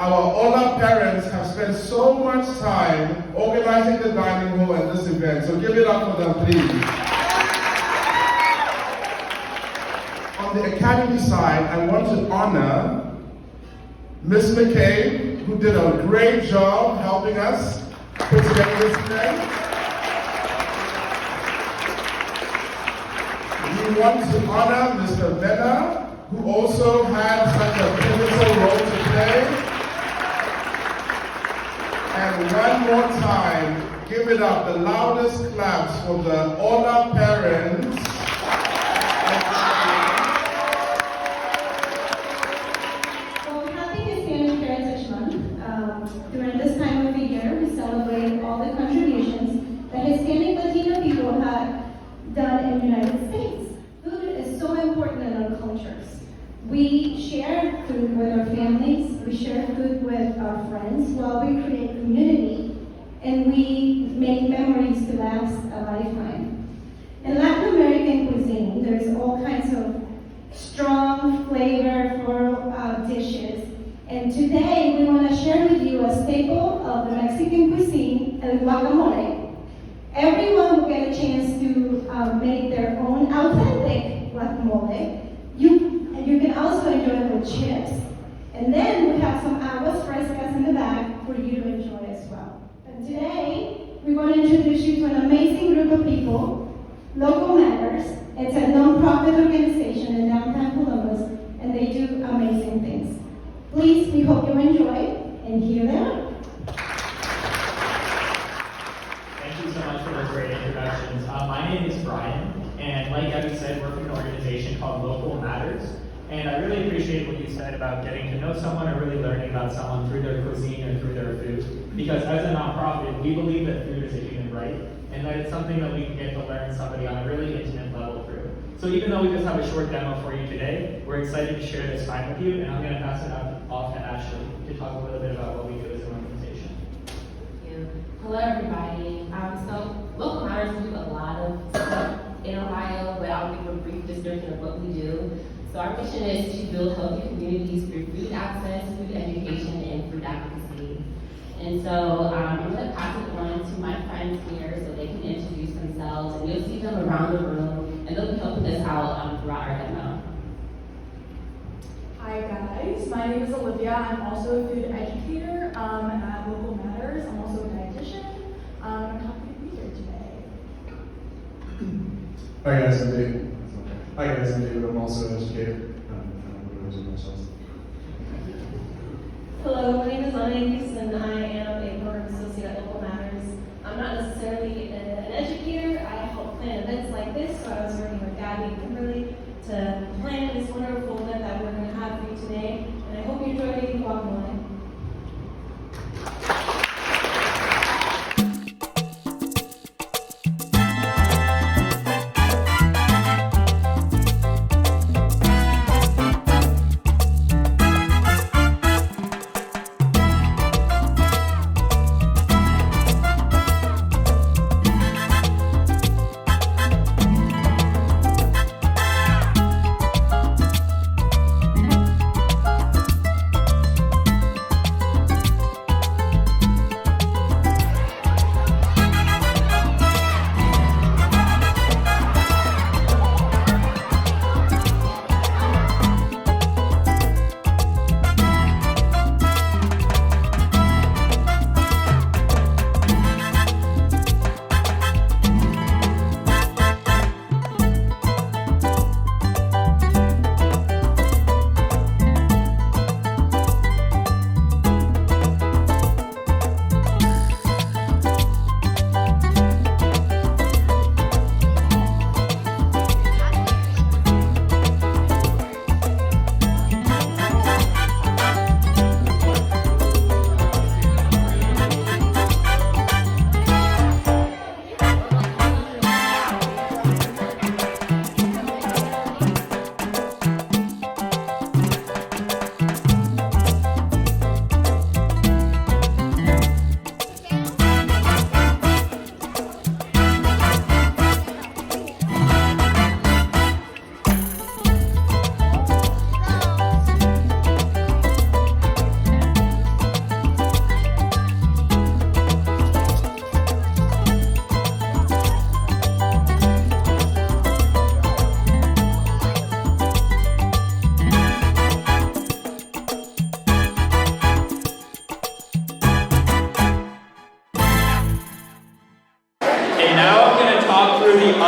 Our HOLA parents have spent so much time organizing the dining hall and this event, so give it up for them, please. On the Academy side, I want to honor Ms. McCabe, who did a great job helping us put together this event. We want to honor Mr. Mena, who also had such a pivotal role to play. And one more time, give it up, the loudest claps for the HOLA parents. Well, happy Hispanic Heritage Month. During this time of the year, we celebrate all the contributions that Hispanic Latino people have done in the United States. Food is so important in our cultures. We share food with our families, we share food with our friends while we create community, and we make memories to last a lifetime. In Latin American cuisine, there's all kinds of strong, flavorful dishes. And today, we want to share with you a staple of the Mexican cuisine, el guacamole. Everyone will get a chance to make their own authentic guacamole. You can also enjoy it with chips. And then we have some aguas frescas in the back for you to enjoy as well. And today, we want to introduce you to an amazing group of people, Local Matters. It's a non-profit organization in downtown Columbus, and they do amazing things. Please, we hope you enjoy, and here they are. Thank you so much for those great introductions. My name is Brian, and like Abby said, we're from an organization called Local Matters. And I really appreciate what you said about getting to know someone or really learning about someone through their cuisine or through their food. Because as a nonprofit, we believe that food is a human right, and that it's something that we can get to learn somebody on a really intimate level through. So even though we just have a short demo for you today, we're excited to share this time with you, and I'm going to pass it off to Ashley to talk a little bit about what we do as an organization. Thank you. Hello, everybody. So Local Matters, we do a lot of stuff in Ohio, but I'll give a brief description of what we do. So our mission is to build healthy communities through food access, food education, and food advocacy. And so I'm going to pass it on to my friends here so they can introduce themselves, and you'll see them around the room, and they'll be helping us out throughout our demo. Hi guys, my name is Olivia. I'm also a food educator at Local Matters. I'm also a dietitian. I'm happy to be here today. Hi guys, I'm David. I'm also an educator. Hello, my name is Anaïs, and I am a program associate at Local Matters. I'm not necessarily an educator. I help plan events like this, so I was working with Gabby and Kimberly to plan this wonderful event that we're going to have for you today. And I hope you enjoy making guacamole.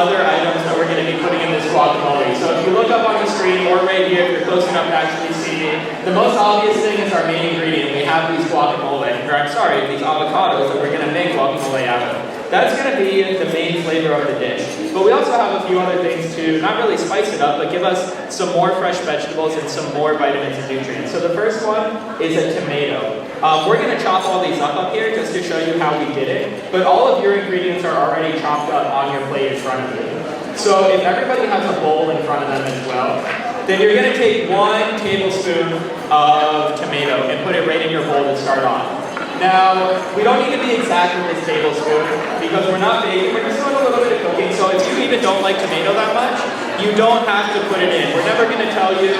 other items that we're going to be putting in this guacamole. So if you look up on the screen or right here, if you're close enough to actually see it, the most obvious thing is our main ingredient. We have these these avocados that we're going to make guacamole out of. That's going to be the main flavor of the dish. But we also have a few other things to not really spice it up, but give us some more fresh vegetables and some more vitamins and nutrients. So the first one is a tomato. We're going to chop all these up here just to show you how we did it. But all of your ingredients are already chopped up on your plate in front of you. So if everybody has a bowl in front of them as well, then you're going to take 1 tablespoon of tomato and put it right in your bowl to start off. Now, we don't need to be exact with this tablespoon because we're not baking, we're just doing a little bit of cooking. So if you even don't like tomato that much, you don't have to put it in. We're never going to tell you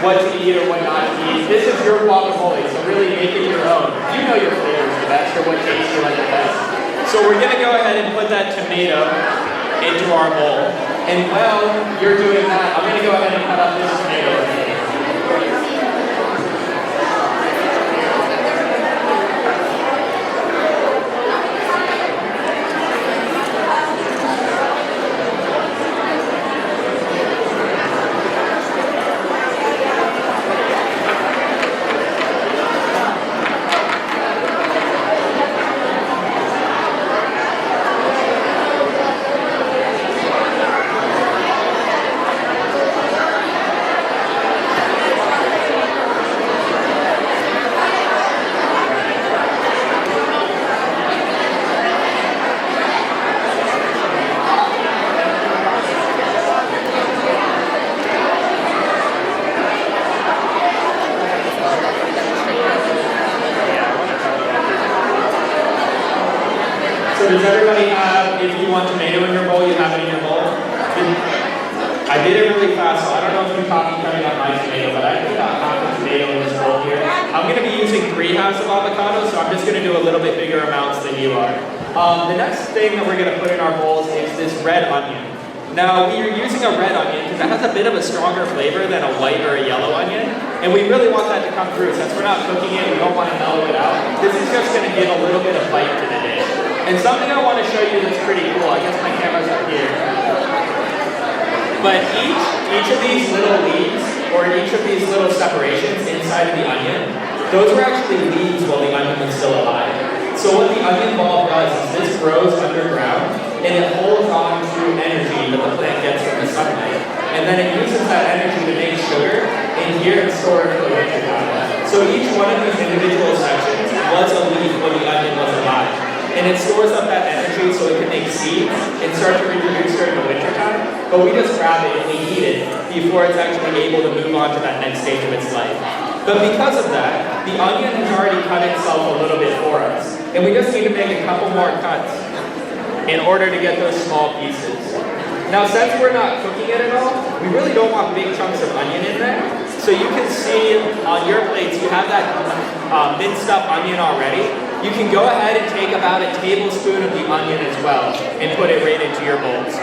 what to eat or what not to eat. This is your guacamole, so really make it your own. You know your flavors the best or what tastes you like the best. So we're going to go ahead and put that tomato into our bowl. And while you're doing that, I'm going to go ahead and cut up this tomato. So does everybody have, if you want tomato in your bowl, you have it in your bowl? I did it really fast, so I don't know if you copy cutting up my tomato, but I put half a tomato in this bowl here. I'm going to be using 3 halves of avocado, so I'm just going to do a little bit bigger amounts than you are. The next thing that we're going to put in our bowls is this red onion. Now, we are using a red onion because it has a bit of a stronger flavor than a white or a yellow onion, and we really want that to come through. Since we're not cooking it, we don't want to mellow it out. This is just going to give a little bit of bite to the dish. And something I want to show you that's pretty cool, I guess my camera's up here. But each of these little leaves, or each of these little separations inside of the onion, those were actually leaves while the onion was still alive. So what the onion bulb does is this grows underground, and it holds on to energy that the plant gets from the sunlight. And then it uses that energy to make sugar in here and store it for the winter time. So each one of these individual sections was a leaf when the onion was alive. And it stores up that energy so it can make seeds and start to reproduce during the winter time. But we just grab it and we eat it before it's actually able to move on to that next stage of its life. But because of that, the onion has already cut itself a little bit for us. And we just need to make a couple more cuts in order to get those small pieces. Now, since we're not cooking it at all, we really don't want big chunks of onion in there. So you can see on your plates, you have that minced up onion already. You can go ahead and take about a tablespoon of the onion as well and put it right into your bowls.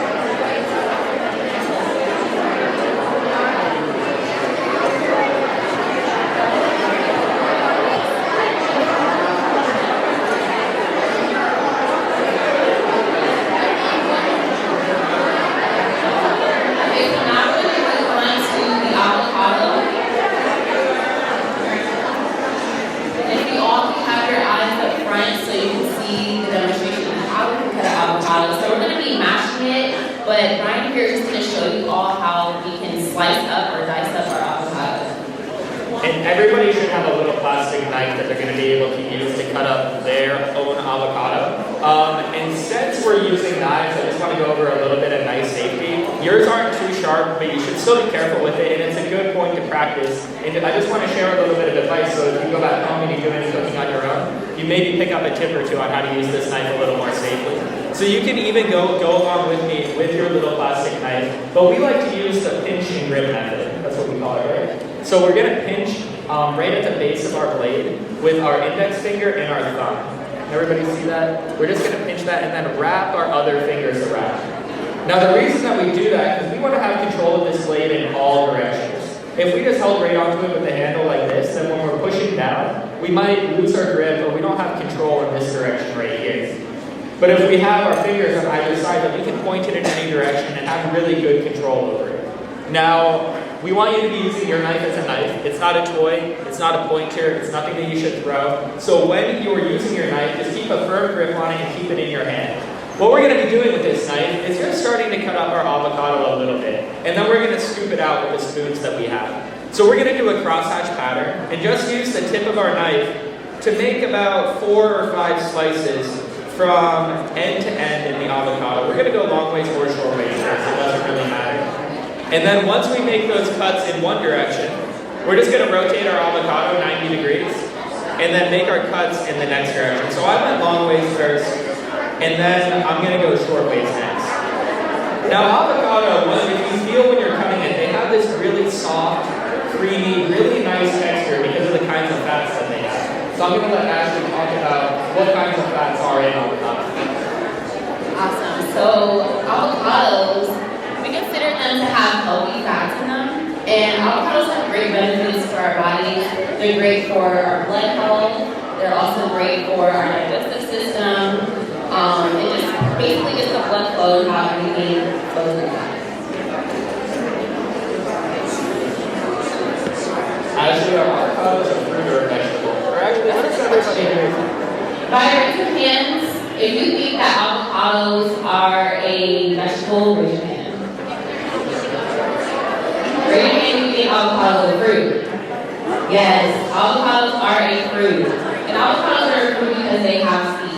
But Brian here is just going to show you all how we can slice up or dice up our avocado. And everybody should have a little plastic knife that they're going to be able to use to cut up their own avocado. And since we're using knives, I just want to go over a little bit of knife safety. Yours aren't too sharp, but you should still be careful with it, and it's a good point to practice. And I just want to share a little bit of advice, so if you go back home and you do any cooking on your own, you maybe pick up a tip or two on how to use this knife a little more safely. So you can even go along with me with your little plastic knife, but we like to use the pinch and grip method. That's what we call it, right? So we're going to pinch right at the base of our blade with our index finger and our thumb. Everybody see that? We're just going to pinch that and then wrap our other fingers around. Now the reason that we do that is we want to have control of this blade in all directions. If we just held right onto it with the handle like this, then when we're pushing down, we might lose our grip or we don't have control in this direction right here. But if we have our fingers on either side, then we can point it in any direction and have really good control over it. Now, we want you to be using your knife as a knife. It's not a toy, it's not a pointer, it's nothing that you should throw. So when you're using your knife, just keep a firm grip on it and keep it in your hand. What we're going to be doing with this knife is just starting to cut up our avocado a little bit. And then we're going to scoop it out with the spoons that we have. So we're going to do a crosshatch pattern and just use the tip of our knife to make about 4 or 5 slices from end to end in the avocado. We're going to go long ways or short ways here, so it doesn't really matter. And then once we make those cuts in one direction, we're just going to rotate our avocado 90 degrees and then make our cuts in the next direction. So I went long ways first, and then I'm going to go short ways next. Now avocado, if you feel when you're cutting it, they have this really soft, creamy, really nice texture because of the kinds of fats that they have. So I'm going to let Ashley talk about what kinds of fats are in avocado. Awesome. So avocados, we consider them to have healthy fats in them. And avocados have great benefits for our bodies. They're great for our blood health. They're also great for our digestive system. It just basically gets the blood flow and how everything flows in the body. Actually, are avocados a fruit or a vegetable? Or actually, what is everybody here? By raise of hands, if you think that avocados are a vegetable, raise your hand. Raise your hand if you think avocados are a fruit. Yes, avocados are a fruit. And avocados are a fruit because they have seeds.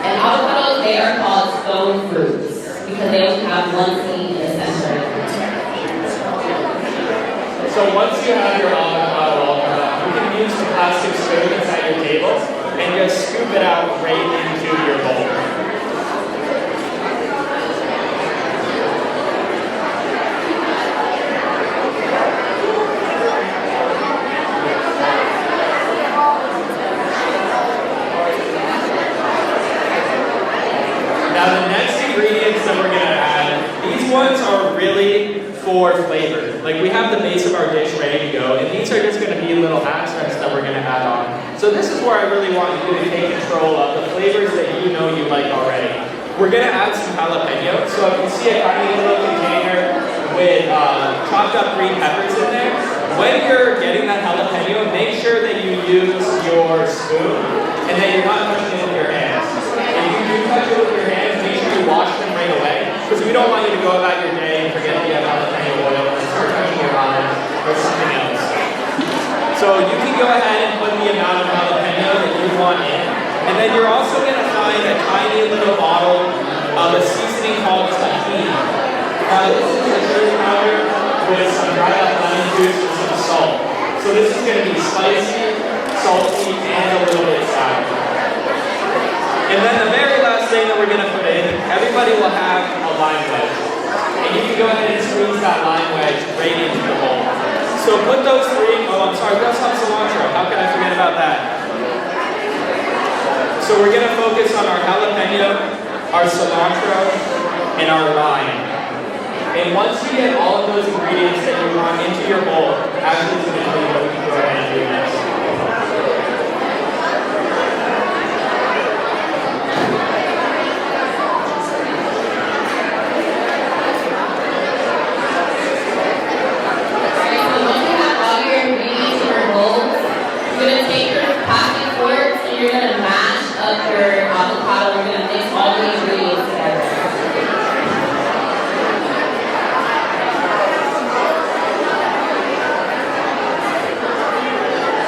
And avocados, they are called stone fruits because they only have one seed in a center. So once you have your avocado all cut up, you can use the plastic spoon inside your table and just scoop it out right into your bowl. Now the next ingredients that we're going to add, these ones are really for flavor. Like we have the base of our dish ready to go, and these are just going to be little accents that we're going to add on. So this is where I really want you to take control of the flavors that you know you like already. We're going to add some jalapeno. So if you see a tiny little container with chopped up green peppers in there, when you're getting that jalapeno, make sure that you use your spoon and that you're not touching it with your hands. If you do touch it with your hands, make sure you wash them right away, because we don't want you to go about your day and forget that you have jalapeno oil and start touching your ramen or something else. So you can go ahead and put the amount of jalapeno that you want in, and then you're also going to find a tiny little bottle of a seasoning called tahini. This is a chili powder with some dried up lemon juice and some salt. So this is going to be spicy, salty, and a little bit sour. And then the very last thing that we're going to put in, everybody will have a lime wedge. And you can go ahead and squeeze that lime wedge right into the bowl. So put those three, oh I'm sorry, we also have cilantro. How can I forget about that? So we're going to focus on our jalapeno, our cilantro, and our lime. And once you get all of those ingredients that you want into your bowl, Ashley's going to tell you what we can go ahead and do next. You're going to mash up your avocado. We're going to mix all the ingredients together. Alright, so once you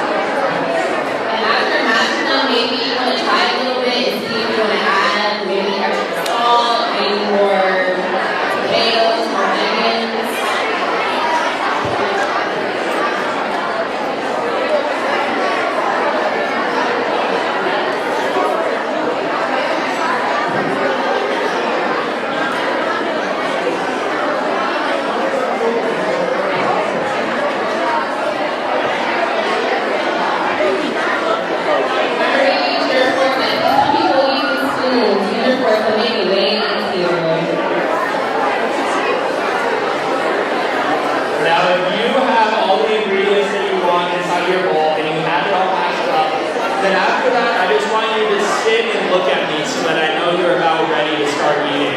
Then after that, I just want you to sit and look at me so that I know you're about ready to start eating.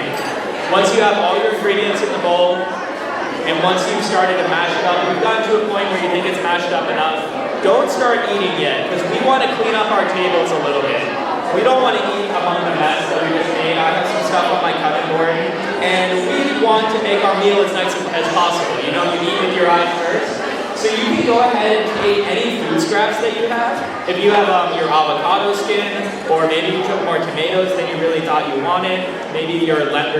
Once you have all your ingredients in the bowl, and once you've started to mash it up, you've gotten to a point where you think it's mashed up enough, don't start eating yet, because we want to clean up our tables a little bit. We don't want to eat among the mess that we just made. I have some stuff on my cutting board, and we want to make our meal as nice as possible. You know, you eat with your eyes first. So you can go ahead and take any food scraps that you have. If you have your avocado skin, or maybe you took more tomatoes than you really thought you wanted, maybe your lime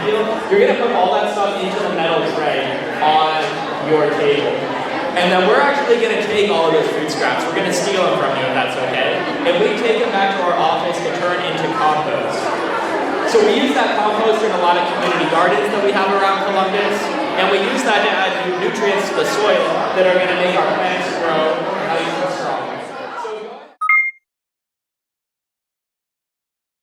peel, you're gonna put all that stuff into the metal tray on your table. And then we're actually gonna take all of those food scraps. We're gonna steal them from you if that's okay. And we take them back to our office to turn into compost. So we use that compost in a lot of community gardens that we have around Columbus. And we use that to add nutrients to the soil that are going to make our plants grow